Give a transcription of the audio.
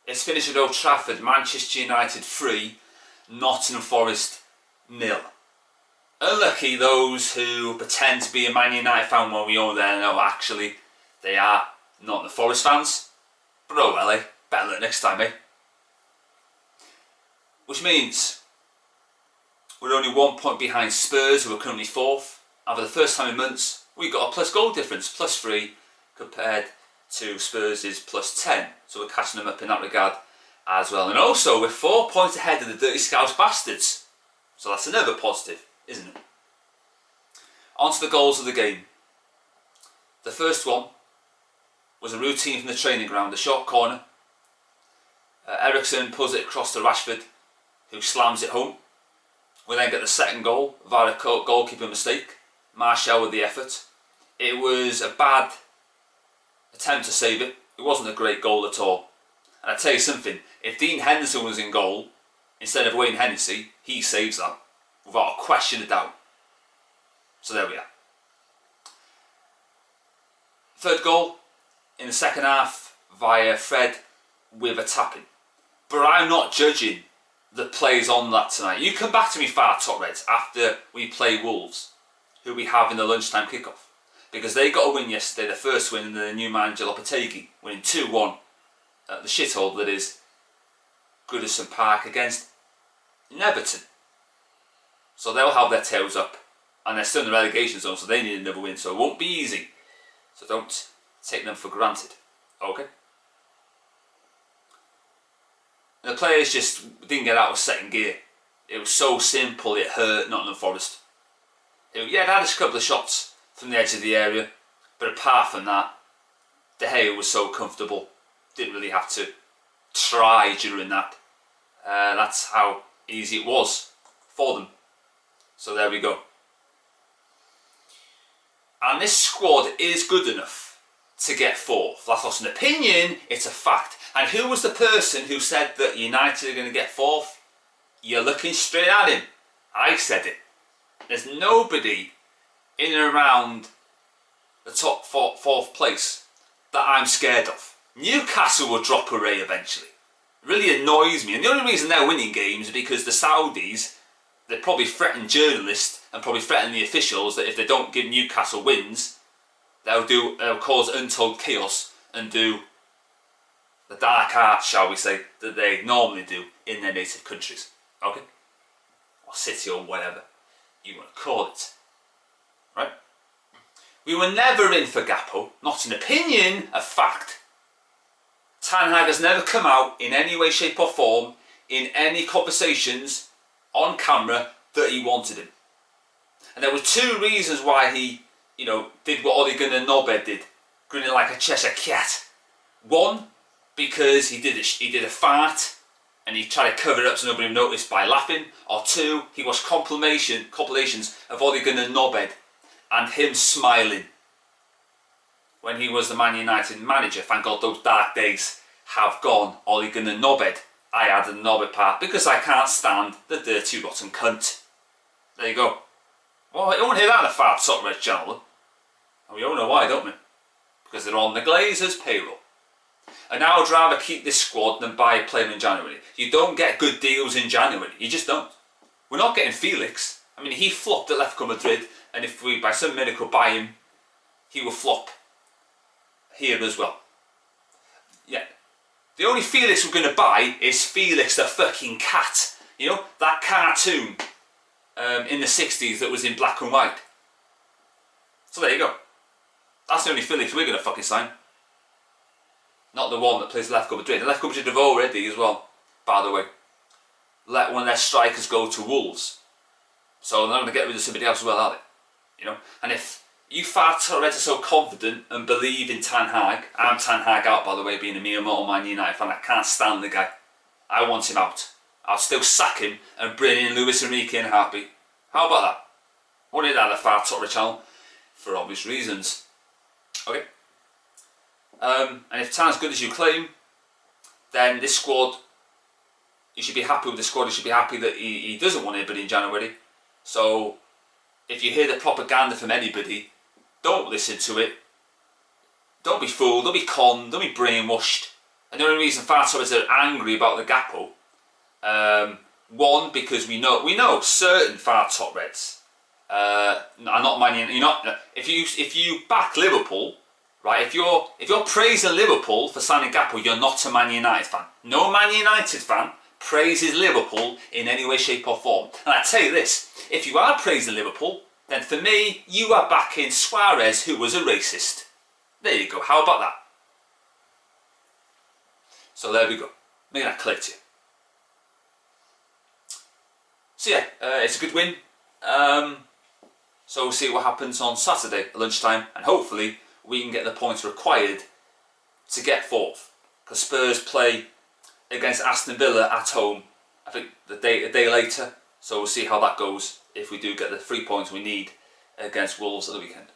It's finished at Old Trafford, Manchester United 3, Nottingham Forest 0. Unlucky those who pretend to be a Man United fan when we all there know actually they are Nottingham Forest fans. But oh well, eh? Better luck next time, eh? Which means we're only 1 point behind Spurs, who are currently 4th. And for the first time in months, we've got a plus goal difference, +3, compared to Spurs' +10. So we're catching them up in that regard as well. And also, we're 4 points ahead of the Dirty Scouse Bastards. So that's another positive, isn't it? On to the goals of the game. The first one was a routine from the training ground, a short corner. Ericsson pulls it across to Rashford, who slams it home. We then get the second goal via a goalkeeper mistake. Martial with the effort. It was a bad attempt to save it. It wasn't a great goal at all. And I tell you something, if Dean Henderson was in goal instead of Wayne Hennessy, he saves that without a question of doubt. So there we are. Third goal in the second half via Fred with a tapping. But I'm not judging the plays on that tonight. You come back to me, Far Top Reds, after we play Wolves, who we have in the lunchtime kickoff. Because they got a win yesterday, their first win under the new manager Lopetegui, winning 2-1 at the shithole that is Goodison Park against Everton. So they'll have their tails up, and they're still in the relegation zone, so they need another win, so it won't be easy. So don't take them for granted, okay? And the players just didn't get out of second gear. It was so simple, it hurt Nottingham Forest. Yeah, they had a couple of shots from the edge of the area, but apart from that, De Gea was so comfortable, didn't really have to try during that. That's how easy it was for them. So there we go. And this squad is good enough to get 4th. That's not an opinion, it's a fact. And who was the person who said that United are going to get 4th? You're looking straight at him. I said it. There's nobody in and around the top 4th place that I'm scared of. Newcastle will drop a ray eventually. It really annoys me. And the only reason they're winning games is because the Saudis, they probably threaten journalists and probably threaten the officials that if they don't give Newcastle wins, they'll cause untold chaos and do the dark arts, shall we say, that they normally do in their native countries. Okay? Or city or whatever you want to call it. Right? We were never in for Gakpo. Not an opinion, a fact. Ten Hag has never come out in any way, shape or form in any conversations on camera that he wanted him. And there were 2 reasons why he, did what Ole Gunnar Solskjaer did, grinning like a Cheshire cat. One, because he did a fart and he tried to cover it up so nobody noticed by laughing. Or 2, he watched compilations of Ole Gunnar Solskjaer and him smiling when he was the Man United manager. Thank God those dark days have gone. Ole Gunnar Solskjaer, I added the Solskjaer part because I can't stand the dirty rotten cunt. There you go. Well, you won't hear that on the Far Top Red channel. And we all know why, don't we? Because they're on the Glazers' payroll. And I would rather keep this squad than buy a player in January. You don't get good deals in January. You just don't. We're not getting Felix. I mean, he flopped at Atletico Madrid, and if we, by some miracle, buy him, he will flop here as well. Yeah. The only Felix we're going to buy is Felix the fucking cat. You know, that cartoon in the 60s that was in black and white. So there you go. That's the only Felix we're going to fucking sign. Not the one that plays Atletico Madrid. Atletico Madrid have already, as well, by the way, let one of their strikers go to Wolves. So they're not going to get rid of somebody else as well, are they? You know? And if you Far Top Reds are so confident and believe in Ten Hag, I'm Ten Hag out, by the way, being a Miyamoto Man United fan. I can't stand the guy. I want him out. I'll still sack him and bring in Luis Enrique in a heartbeat. How about that? Want it on the Far Top Red channel for obvious reasons. Okay. And if Tan's good as you claim, then this squad, you should be happy with the squad. You should be happy that he doesn't want anybody in January. So if you hear the propaganda from anybody, don't listen to it. Don't be fooled, don't be conned, don't be brainwashed. And the only reason far Tories are angry about the Gapo, one, because we know certain far top Reds are not Man United. You're not, if you back Liverpool, right? If you're praising Liverpool for signing Gapo, you're not a Man United fan. No Man United fan praises Liverpool in any way, shape or form. And I tell you this, if you are praising Liverpool, then for me, you are backing Suarez, who was a racist. There you go, how about that? So there we go, make that clear to you. So yeah, it's a good win. So we'll see what happens on Saturday at lunchtime, and hopefully we can get the points required to get fourth. Because Spurs play against Aston Villa at home, I think a day later. So we'll see how that goes if we do get the 3 points we need against Wolves at the weekend.